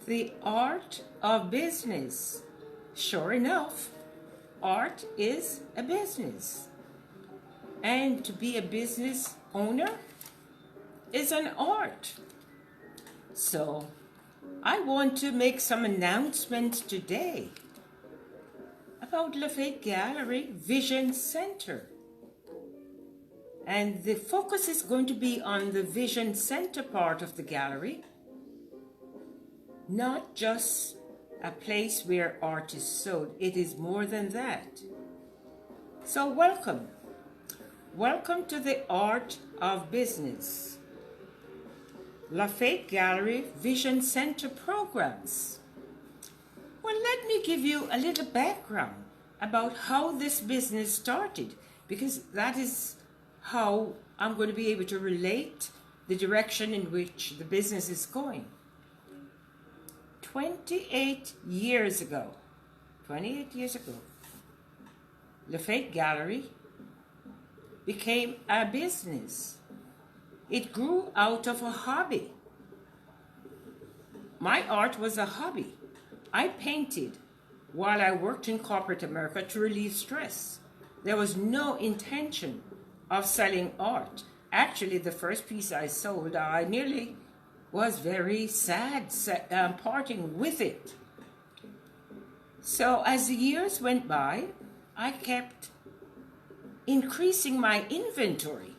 The art of business. Sure enough, art is a business. And to be a business owner is an art. So I want to make some announcements today about LaFate Gallery Vision Center. And the focus is going to be on the Vision Center part of the gallery, not just a place where art is sold. It is more than that. So welcome. Welcome to the Art of Business. LaFate Gallery Vision Center programs. Well, let me give you a little background about how this business started, because that is how I'm going to be able to relate the direction in which the business is going. 28 years ago, LaFate Gallery became a business. It grew out of a hobby. My art was a hobby. I painted while I worked in corporate America to relieve stress. There was no intention of selling art. Actually, the first piece I sold, I nearly was very sad parting with it. So as the years went by, I kept increasing my inventory.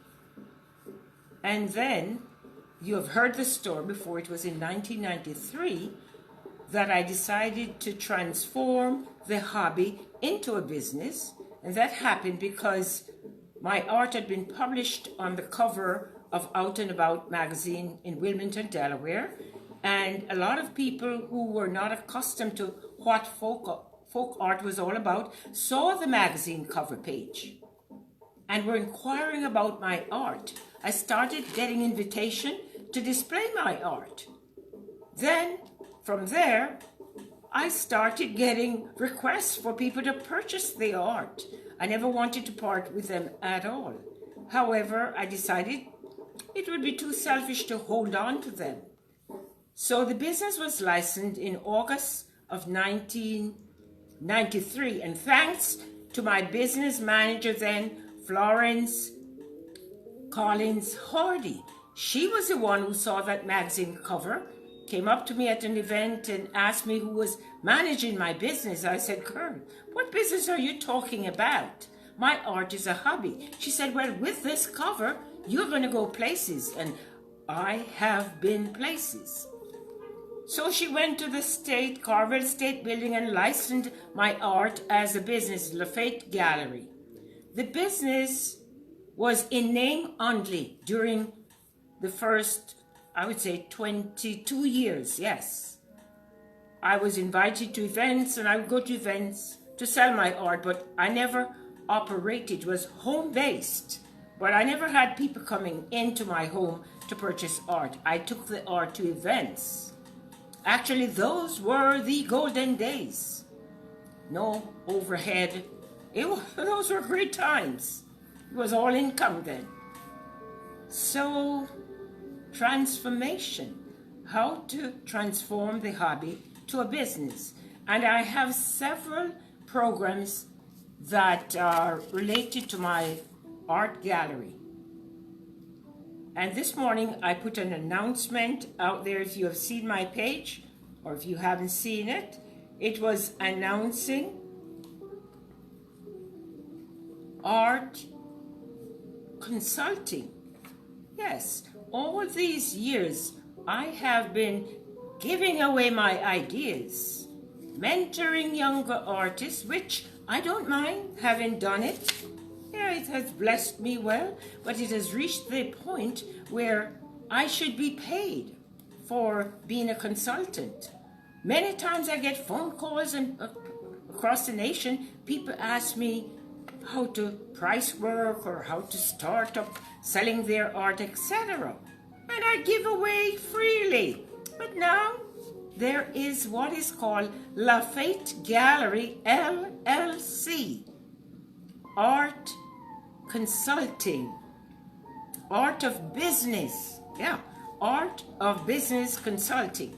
And then, you have heard the story before, it was in 1993 that I decided to transform the hobby into a business. And that happened because my art had been published on the cover of Out and About magazine in Wilmington, Delaware. And a lot of people who were not accustomed to what folk art was all about saw the magazine cover page and were inquiring about my art. I started getting invitation to display my art. Then, from there, I started getting requests for people to purchase the art. I never wanted to part with them at all. However, I decided it would be too selfish to hold on to them. So the business was licensed in August of 1993, and thanks to my business manager then, Florence Collins Hardy. She was the one who saw that magazine cover, came up to me at an event and asked me who was managing my business. I said, "Kern, what business are you talking about? My art is a hobby." She said, "Well, with this cover, you're going to go places." And I have been places. So she went to the Carville State Building and licensed my art as a business, LaFate Gallery. The business was in name only during the first, I would say, 22 years, yes. I was invited to events, and I would go to events to sell my art, but I never operated. It was home-based, but I never had people coming into my home to purchase art. I took the art to events. Actually, those were the golden days. No overhead. Those were great times. It was all income then. So, transformation. How to transform the hobby to a business. And I have several programs that are related to my art gallery. And this morning I put an announcement out there. If you have seen my page, or if you haven't seen it, it was announcing art consulting. Yes, all these years I have been giving away my ideas, mentoring younger artists, which I don't mind having done it. Yeah, it has blessed me well, but it has reached the point where I should be paid for being a consultant. Many times I get phone calls and across the nation, people ask me how to price work or how to start up selling their art, etc. And I give away freely. But now there is what is called LaFate Gallery LLC, art consulting, art of business, art of business consulting.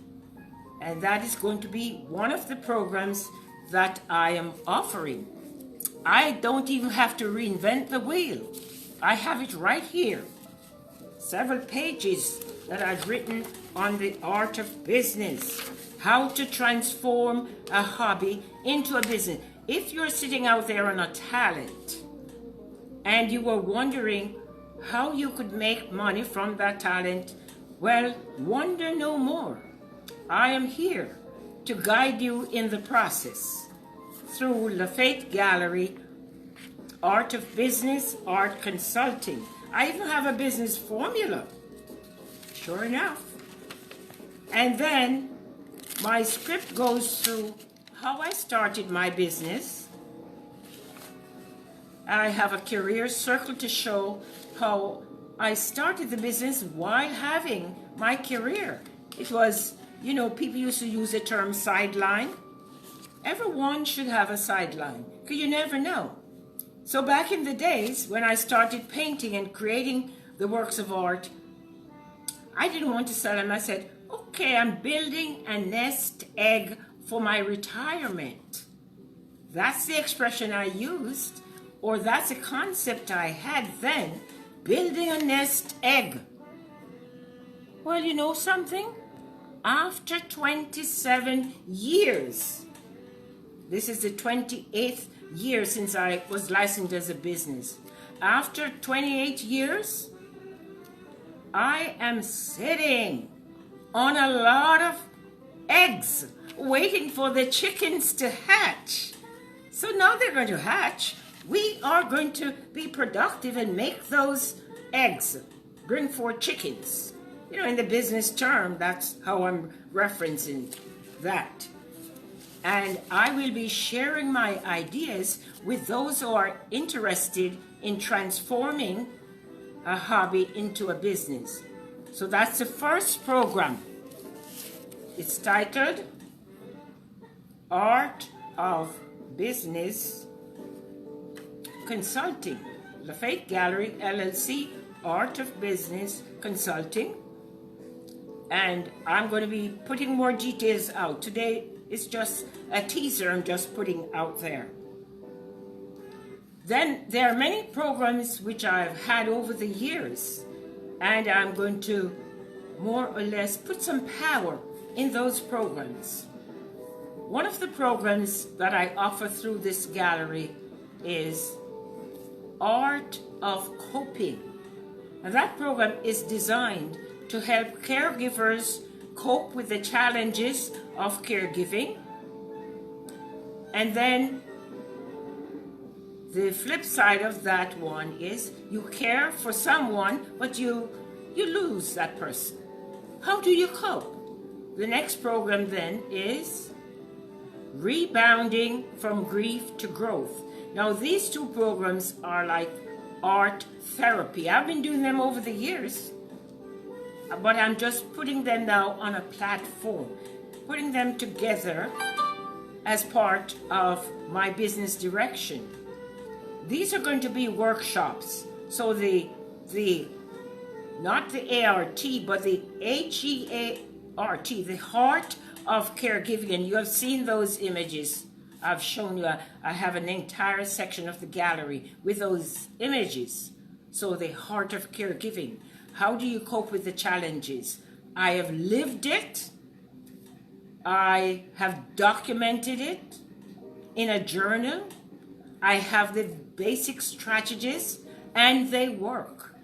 And that is going to be one of the programs that I am offering. I don't even have to reinvent the wheel. I have it right here. Several pages that I've written on the art of business. How to transform a hobby into a business. If you're sitting out there on a talent and you were wondering how you could make money from that talent, well, wonder no more. I am here to guide you in the process through LaFate Gallery, Art of Business, Art Consulting. I even have a business formula, sure enough. And then my script goes through how I started my business. I have a career circle to show how I started the business while having my career. It was, people used to use the term sideline. Everyone should have a sideline, because you never know. So back in the days when I started painting and creating the works of art, I didn't want to sell them. I said, okay, I'm building a nest egg for my retirement. That's the expression I used, or that's a concept I had then, building a nest egg. Well, you know something? After 27 years, this is the 28th year since I was licensed as a business. After 28 years, I am sitting on a lot of eggs, waiting for the chickens to hatch. So now they're going to hatch. We are going to be productive and make those eggs bring forth chickens. In the business term, that's how I'm referencing that. And I will be sharing my ideas with those who are interested in transforming a hobby into a business. So that's the first program. It's titled Art of Business Consulting. LaFate Gallery, LLC, Art of Business Consulting. And I'm going to be putting more details out. Today is just a teaser I'm just putting out there. Then there are many programs which I've had over the years, and I'm going to more or less put some power in those programs. One of the programs that I offer through this gallery is Art of Coping. And that program is designed to help caregivers cope with the challenges of caregiving. And then the flip side of that one is you care for someone, but you lose that person. How do you cope? The next program then is Rebounding from Grief to Growth. Now these two programs are like art therapy. I've been doing them over the years, but I'm just putting them now on a platform, putting them together as part of my business direction. These are going to be workshops. So the not the ART, but the HEART, the heart of caregiving. And you have seen those images. I've shown you, I have an entire section of the gallery with those images. So the heart of caregiving. How do you cope with the challenges? I have lived it. I have documented it in a journal. I have the basic strategies, and they work.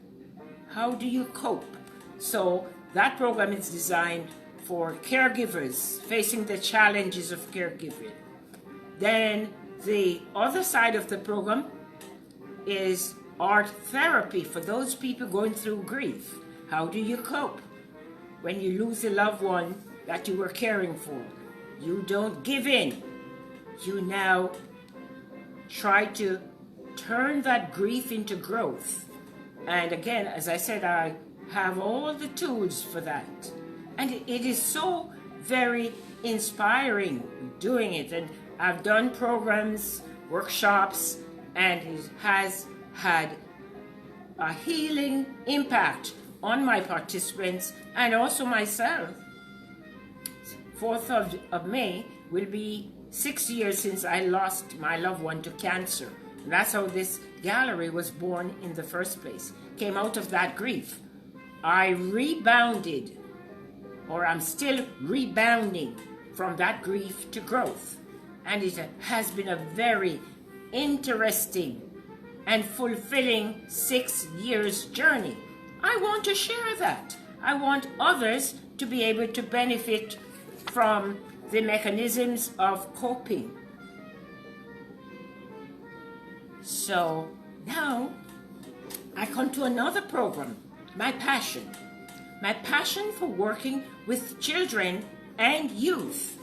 How do you cope? So that program is designed for caregivers facing the challenges of caregiving. Then the other side of the program is art therapy for those people going through grief. How do you cope when you lose a loved one that you were caring for? You don't give in. You now try to turn that grief into growth. And again, as I said, I have all the tools for that. And it is so very inspiring doing it. And I've done programs, workshops, and it has had a healing impact on my participants and also myself. 4th of May will be 6 years since I lost my loved one to cancer. And that's how this gallery was born in the first place. Came out of that grief. I rebounded, or I'm still rebounding from that grief to growth. And it has been a very interesting and fulfilling 6 years journey. I want to share that. I want others to be able to benefit from the mechanisms of coping. So now I come to another program, my passion for working with children and youth.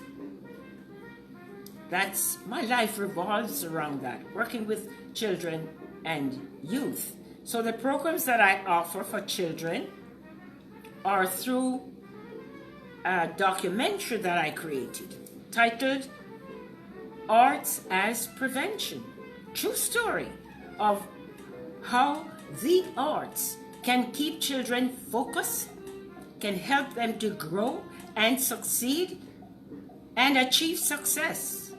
That's my life revolves around that, working with children and youth. So the programs that I offer for children are through a documentary that I created titled Arts as Prevention. True story of how the arts can keep children focused, can help them to grow and succeed and achieve success.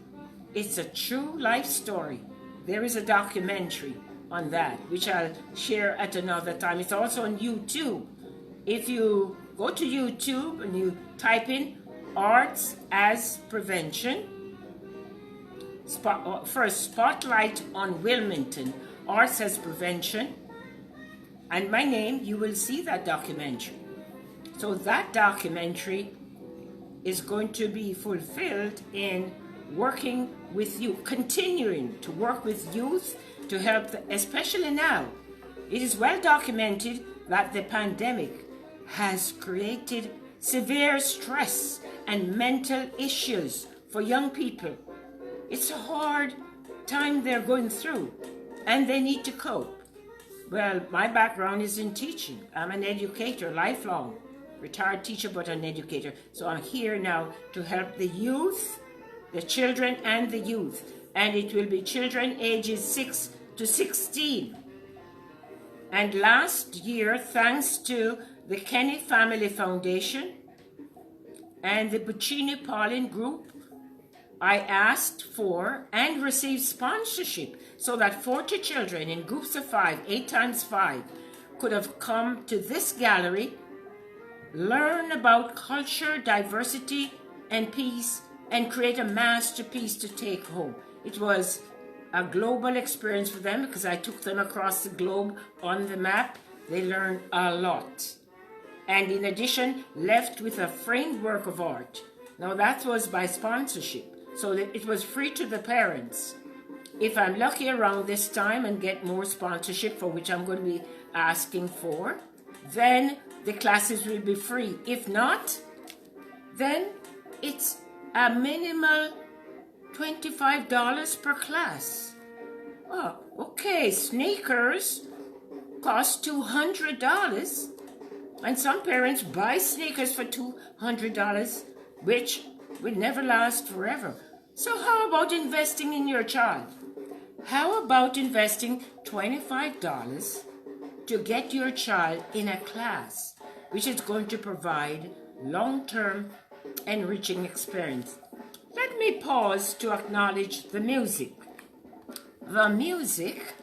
It's a true life story. There is a documentary on that, which I'll share at another time. It's also on YouTube. If you go to YouTube and you type in Arts as Prevention, first Spotlight on Wilmington, Arts as Prevention, and my name, you will see that documentary. So that documentary is going to be fulfilled in working with you, continuing to work with youth to help, especially now. It is well documented that the pandemic has created severe stress and mental issues for young people. It's a hard time they're going through, and they need to cope. Well, my background is in teaching. I'm an educator, lifelong, retired teacher, but an educator. So I'm here now to help the youth, the children and the youth. And it will be children ages 6 to 16. And last year, thanks to the Kenny Family Foundation and the Buccini Pauline Group, I asked for and received sponsorship so that 40 children in groups of 5, 8 times 5, could have come to this gallery, learn about culture, diversity, and peace, and create a masterpiece to take home. It was a global experience for them because I took them across the globe on the map. They learned a lot. And in addition, left with a framed work of art. Now that was by sponsorship, so that it was free to the parents. If I'm lucky around this time and get more sponsorship, for which I'm going to be asking for, then the classes will be free. If not, then it's a minimal $25 per class. Oh, okay, sneakers cost $200, and some parents buy sneakers for $200, which will never last forever. So how about investing in your child? How about investing $25 to get your child in a class which is going to provide long-term enriching experience? Let me pause to acknowledge the music. The music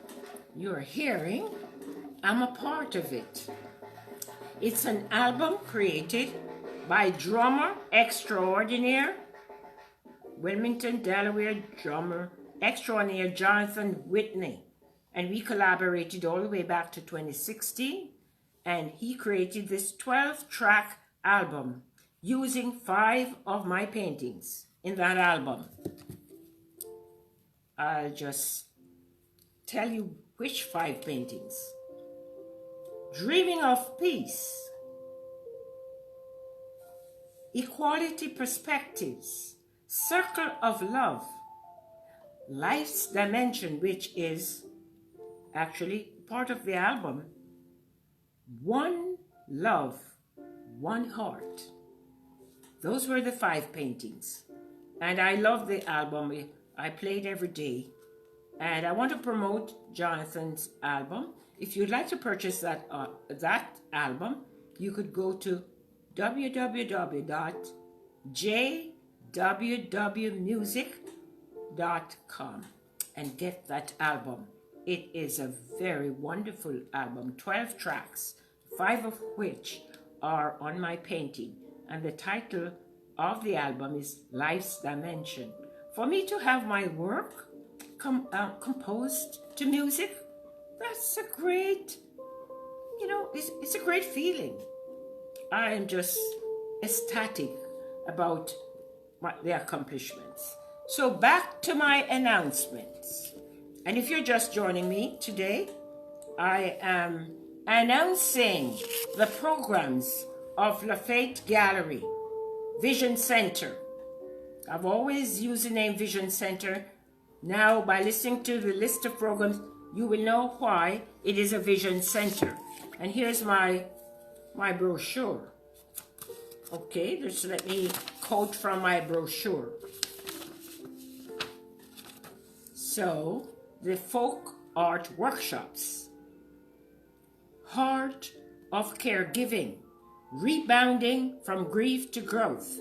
you're hearing, I'm a part of it. It's an album created by drummer extraordinaire, Wilmington, Delaware drummer extraordinaire Jonathan Whitney. And we collaborated all the way back to 2016. And he created this 12-track album using 5 of my paintings in that album. I'll just tell you which 5 paintings. Dreaming of Peace, Equality Perspectives, Circle of Love, Life's Dimension, which is actually part of the album, One Love, One Heart. Those were the 5 paintings. And I love the album. I play it every day. And I want to promote Jonathan's album. If you'd like to purchase that album, you could go to jwwmusic.com and get that album. It is a very wonderful album, 12 tracks, 5 of which are on my painting. And the title of the album is Life's Dimension. For me to have my work composed to music, that's a great, it's a great feeling. I am just ecstatic about the accomplishments. So back to my announcements. And if you're just joining me today, I am announcing the programs of LaFate Gallery, Vision Center. I've always used the name Vision Center. Now, by listening to the list of programs, you will know why it is a Vision Center. And here's my brochure. Okay, just let me quote from my brochure. So, the folk art workshops, Heart of Caregiving, Rebounding from Grief to Growth.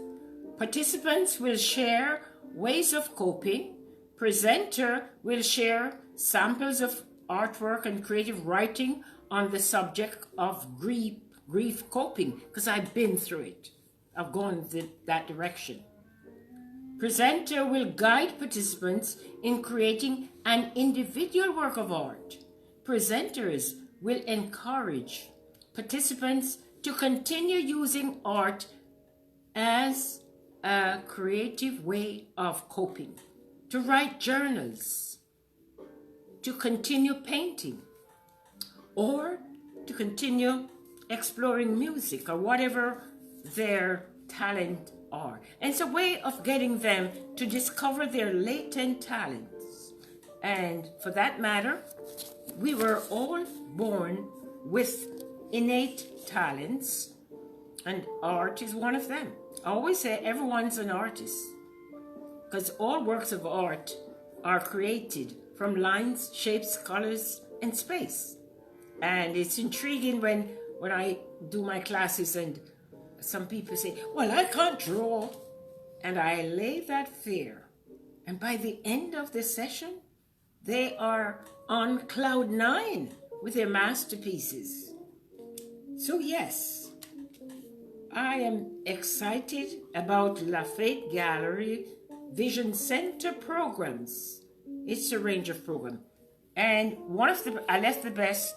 Participants will share ways of coping. Presenter will share samples of artwork and creative writing on the subject of grief coping, because I've been through it. I've gone that direction. Presenter will guide participants in creating an individual work of art. Presenters will encourage participants to continue using art as a creative way of coping, to write journals, to continue painting, or to continue exploring music or whatever their talent are. And it's a way of getting them to discover their latent talents. And for that matter, we were all born with innate talents, and art is one of them. I always say everyone's an artist, because all works of art are created from lines, shapes, colors, and space. And it's intriguing when I do my classes and some people say, well, I can't draw. And I lay that fear. And by the end of the session, they are on cloud 9 with their masterpieces. So yes, I am excited about LaFate Gallery Vision Center programs. It's a range of programs. And I left the best.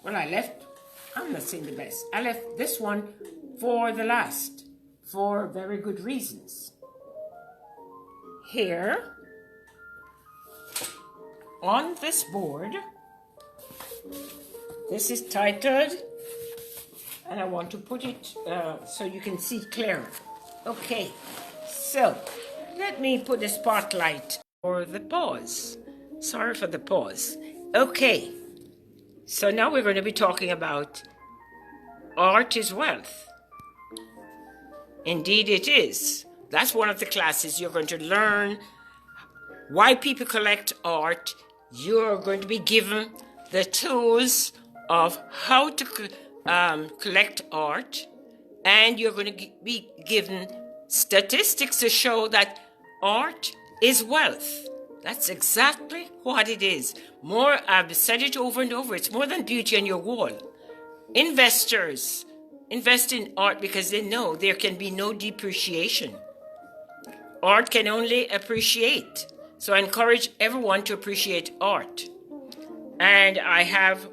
Well, I'm not saying the best. I left this one for the last, for very good reasons. Here, on this board, this is titled, and I want to put it so you can see clearer. Okay, so let me put a spotlight for the pause. Sorry for the pause. Okay, so now we're going to be talking about art is wealth. Indeed it is. That's one of the classes you're going to learn why people collect art. You're going to be given the tools of how to collect art, and you're going to be given statistics to show that art is wealth. That's exactly what it is. I've said it over and over. It's more than beauty on your wall. Investors invest in art because they know there can be no depreciation. Art can only appreciate. So I encourage everyone to appreciate art. And I have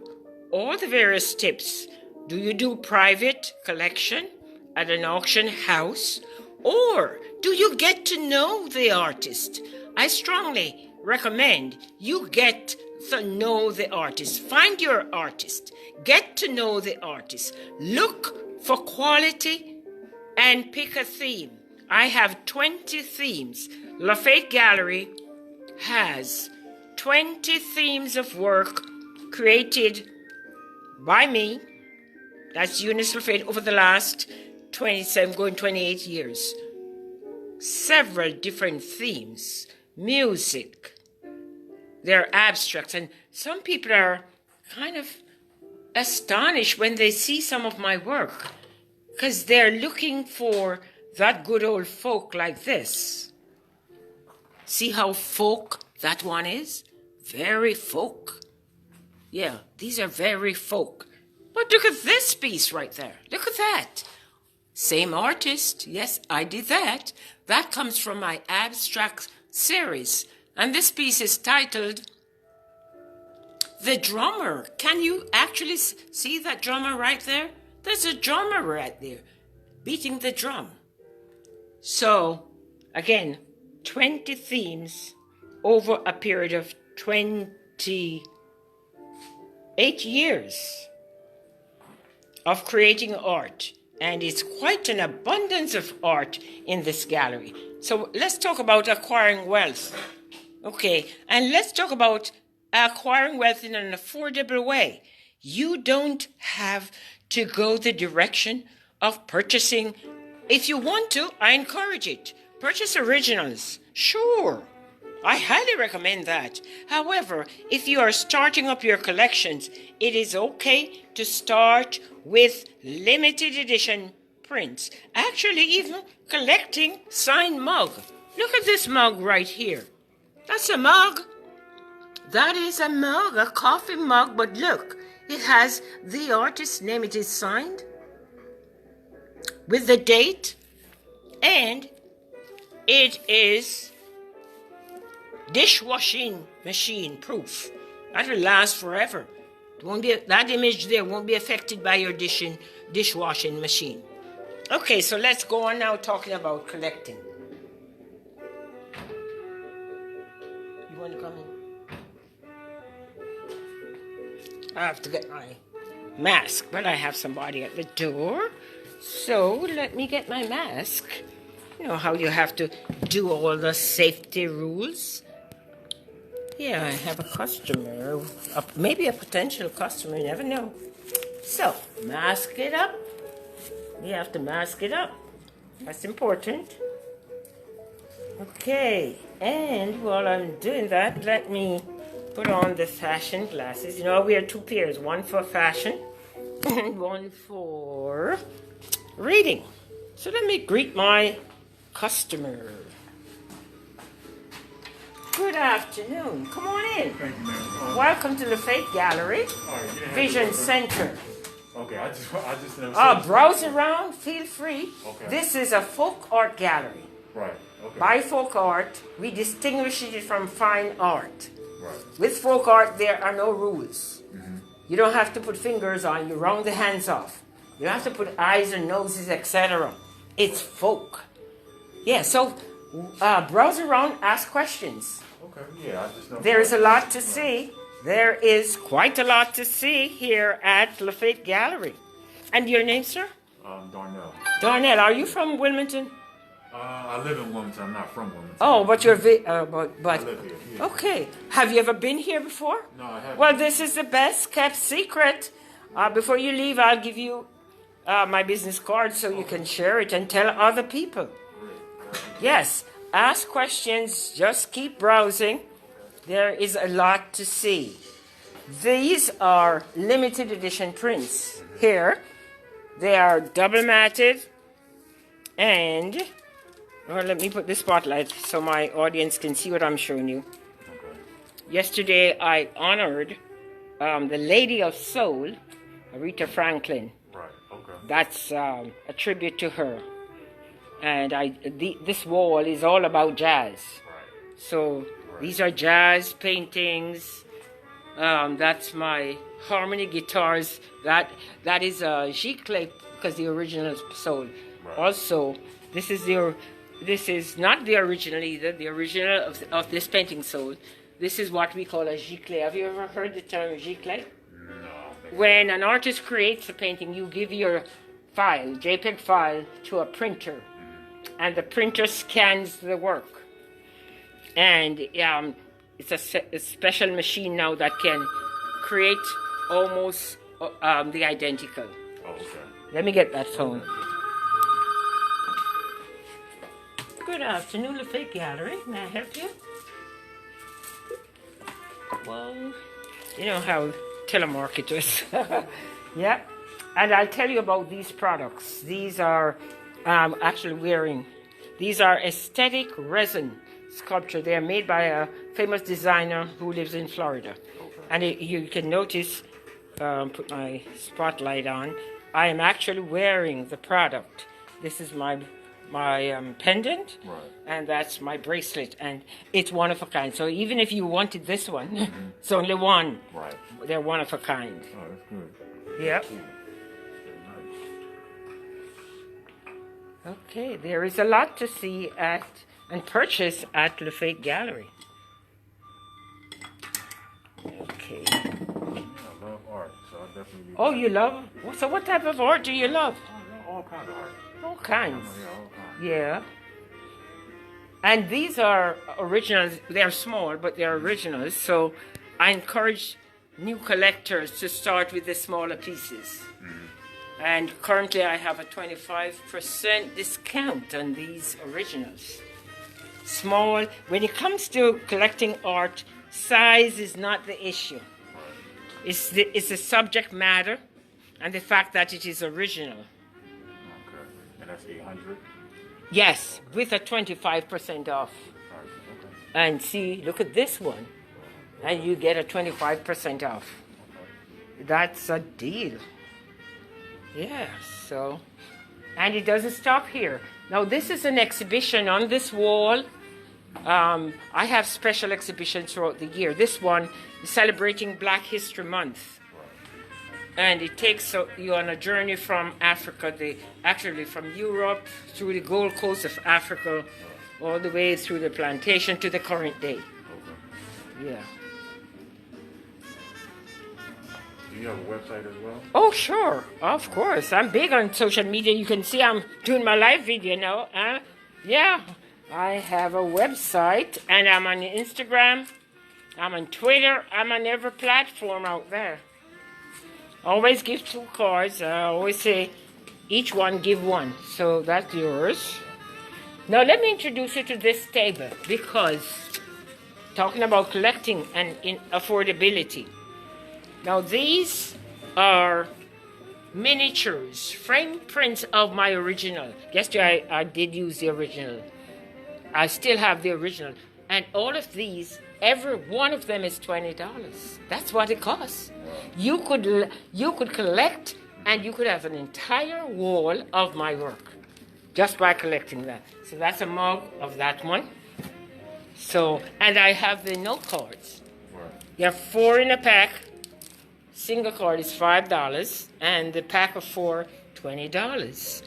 all the various tips. Do you do private collection at an auction house? Or do you get to know the artist? I strongly recommend you get to know the artist. Find your artist. Get to know the artist. Look for quality and pick a theme. I have 20 themes. LaFate Gallery has 20 themes of work created by me. That's Eunice LaFate over the last 27, going 28 years. Several different themes. Music. They're abstracts. And some people are kind of astonished when they see some of my work, because they're looking for that good old folk like this. See how folk that one is? Very folk. Yeah, these are very folk. But look at this piece right there. Look at that. Same artist. Yes, I did that. That comes from my abstract series. And this piece is titled The Drummer. Can you actually see that drummer right there? There's a drummer right there beating the drum. So, again, 20 themes over a period of 28 years of creating art. And it's quite an abundance of art in this gallery. So let's talk about acquiring wealth. Okay, and let's talk about acquiring wealth in an affordable way. You don't have to go the direction of purchasing. If you want to, I encourage it. Purchase originals. Sure, I highly recommend that. However, if you are starting up your collections, it is okay to start with limited edition prints. Actually, even collecting signed mug. Look at this mug right here. That's a mug. That is a mug, a coffee mug, but look, it has the artist's name. It is signed with the date, and it is dishwashing machine proof. That will last forever. That image there won't be affected by your dishwashing machine. Okay, so let's go on now talking about collecting. You want to come in? I have to get my mask, but I have somebody at the door. So let me get my mask. You know how you have to do all the safety rules? Yeah, I have a customer, maybe a potential customer, you never know. So, mask it up. You have to mask it up. That's important. Okay, and while I'm doing that, let me put on the fashion glasses. You know, I wear two pairs, one for fashion and one for reading. So let me greet my customer. Good afternoon. Come on in. Thank you, ma'am. Welcome to LaFate Gallery, Vision Center. Okay, I just never. Browse around. Feel free. Okay. This is a folk art gallery. Right. Okay. By folk art, we distinguish it from fine art. Right. With folk art, there are no rules. Mm-hmm. You don't have to put fingers on. You round the hands off. You don't have to put eyes and noses, etc. It's folk. Yeah. So, browse around. Ask questions. Okay. Yeah, I just know. There is a lot to see. There is quite a lot to see here at LaFate Gallery. And your name, sir? Darnell. Darnell, are you from Wilmington? I live in Wilmington. I'm not from Wilmington. Oh, but you're I live here. Yeah. Okay. Have you ever been here before? No, I haven't. Well, this is the best kept secret. Before you leave, I'll give you my business card so you can share it and tell other people. Yes. Ask questions. Just keep browsing. There is a lot to see. These are limited edition prints here. They are double matted, and let me put the spotlight so my audience can see what I'm showing you. Okay. Yesterday I honored the Lady of Soul, Aretha Franklin. Right. Okay. That's a tribute to her. And this wall is all about jazz. Right. So these are jazz paintings. That's my harmony guitars. That is a giclée because the original is soul. Right. Also, this is not the original either. The original of this painting soul. This is what we call a giclée. Have you ever heard the term giclée? No. When an artist creates a painting, you give your file, JPEG file, to a printer, and the printer scans the work. And it's a special machine now that can create almost the identical. Oh, okay. Let me get that phone. Good afternoon, LaFate Gallery. May I help you? Well, you know how telemarketers. Yeah. And I'll tell you about these products. These are I'm actually wearing. These are aesthetic resin sculpture. They are made by a famous designer who lives in Florida. And you can notice, put my spotlight on, I am actually wearing the product. This is my pendant, Right. and that's my bracelet, and it's one of a kind. So even if you wanted this one, it's only one. Right. They're one of a kind. Oh, that's good. Yep. Cool. Very nice. Okay, there is a lot to see at and purchase at LaFate Gallery. Okay. Yeah, I love art, so I'll definitely be Oh, back. you love? So what type of art do you love? Oh, all kinds of art. All kinds. Yeah, all kinds. Yeah. And these are originals. They're small, but they're originals. So I encourage new collectors to start with the smaller pieces. And currently I have a 25% discount on these originals. Small. When it comes to collecting art, size is not the issue. It's the subject matter and the fact that it is original. Okay. And that's 800? Yes, with a 25% off. Okay. And see, look at this one. And you get a 25% off. That's a deal. Yeah, so. And it doesn't stop here. Now, this is an exhibition on this wall. I have special exhibitions throughout the year. This one is celebrating Black History Month. And it takes you on a journey from Africa, actually from Europe through the Gold Coast of Africa, all the way through the plantation to the current day. Okay. Yeah. Do you have a website as well? Oh, sure. Of course. I'm big on social media. You can see I'm doing my live video now. Yeah. I have a website, and I'm on Instagram. I'm on Twitter. I'm on every platform out there. Always give 2 cards. I always say each one give one. So that's yours. Now let me introduce you to this table, because talking about collecting and in affordability. Now these are miniatures, frame prints of my original. Yesterday I did use the original. I still have the original. And all of these, every one of them is $20. That's what it costs. You could collect, and you could have an entire wall of my work just by collecting that. So that's a mug of that one. So, and I have the note cards. There are 4 in a pack. Single card is $5, and the pack of 4, $20.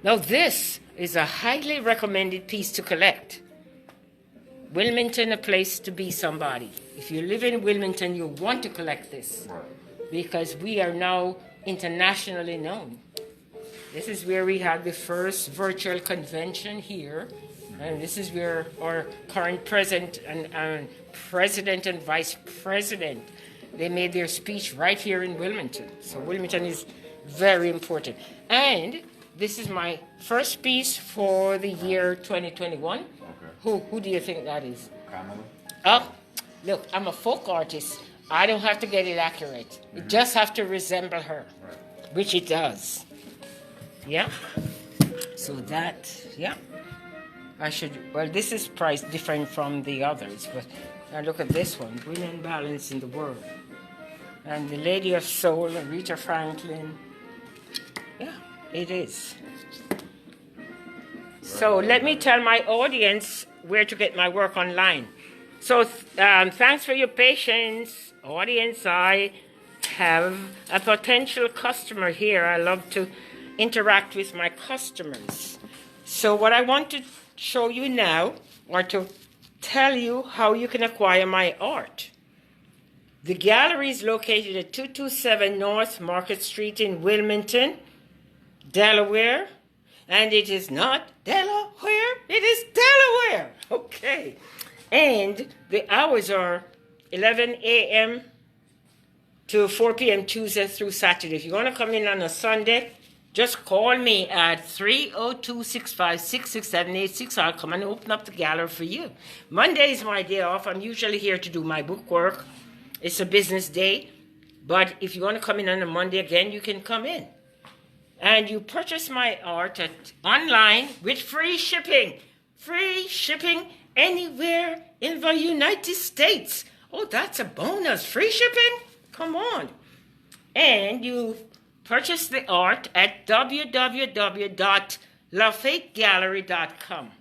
Now this is a highly recommended piece to collect. Wilmington, a place to be somebody. If you live in Wilmington, you want to collect this, because we are now internationally known. This is where we had the first virtual convention here, and this is where our current president and president and vice president, they made their speech right here in Wilmington. So Wilmington is very important. And this is my first piece for the year 2021. Okay. Who do you think that is? Kamala? Oh, look, I'm a folk artist. I don't have to get it accurate. It just have to resemble her, which it does. Yeah. So that, yeah. Well, this is priced different from the others, but now look at this one, Brilliant Balance in the World. And the Lady of Soul, Rita Franklin. Yeah, it is. So let me tell my audience where to get my work online. So thanks for your patience, audience. I have a potential customer here. I love to interact with my customers. So what I want to show you now, or to tell you how you can acquire my art. The gallery is located at 227 North Market Street in Wilmington, Delaware. And it is not Delaware, it is Delaware. Okay. And the hours are 11 a.m. to 4 p.m. Tuesday through Saturday. If you want to come in on a Sunday, just call me at 302-656-6786. I'll come and open up the gallery for you. Monday is my day off. I'm usually here to do my book work. It's a business day. But if you want to come in on a Monday again, you can come in. and you purchase my art online with free shipping. Free shipping anywhere in the United States. Oh, that's a bonus. Free shipping? Come on. And you purchase the art at www.LaFateGallery.com.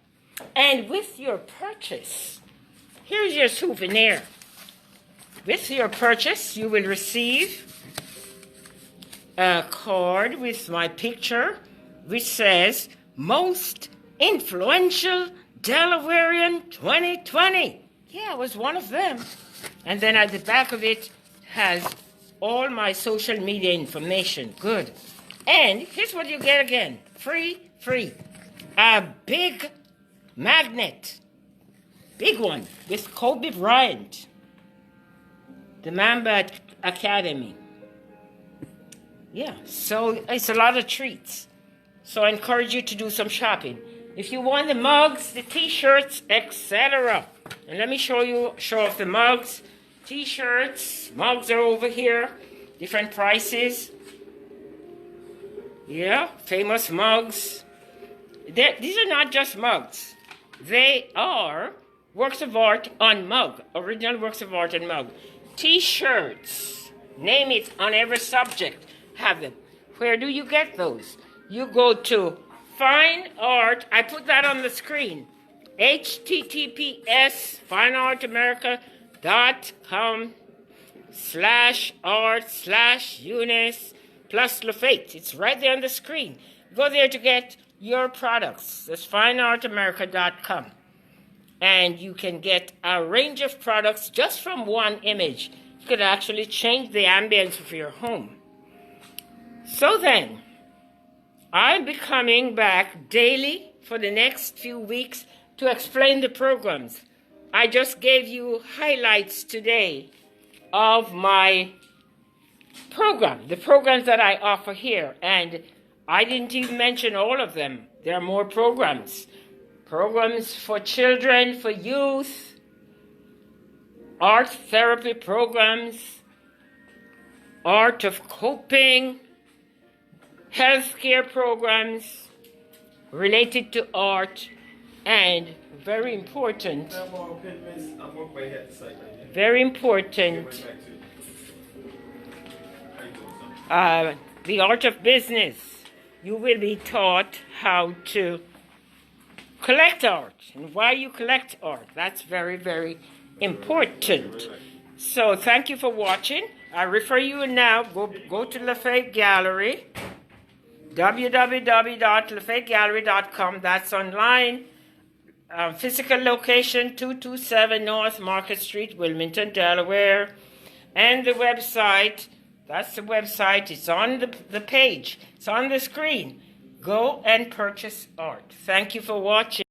And with your purchase, here's your souvenir. With your purchase, you will receive a card with my picture, which says, Most Influential Delawarean 2020. Yeah, I was one of them. And then at the back of it has all my social media information. Good. And here's what you get again. Free. A big magnet. Big one with Kobe Bryant. The Mamba Academy. Yeah, so it's a lot of treats. So I encourage you to do some shopping. If you want the mugs, the t-shirts, etc. And let me show off the mugs, t-shirts. Mugs are over here, different prices. Yeah, famous mugs. These are not just mugs. They are works of art on mug, original works of art on mug. T-shirts, name it, on every subject, have them. Where do you get those? You go to Fine Art, I put that on the screen, https fineartamerica.com/art/Eunice plus LaFate. It's right there on the screen. Go there to get your products. That's fineartamerica.com. And you can get a range of products just from one image. You could actually change the ambience of your home. So then, I'll be coming back daily for the next few weeks to explain the programs. I just gave you highlights today of my program, the programs that I offer here. And I didn't even mention all of them. There are more programs. Programs for children, for youth, art therapy programs, art of coping, healthcare programs related to art, and very important, the art of business. You will be taught how to collect art and why you collect art. That's very, very important. So thank you for watching. I refer you now, go to LaFate Gallery, www.LaFateGallery.com. That's online. Physical location, 227 North Market Street, Wilmington, Delaware. And the website, that's the website. It's on the page. It's on the screen. Go and purchase art. Thank you for watching.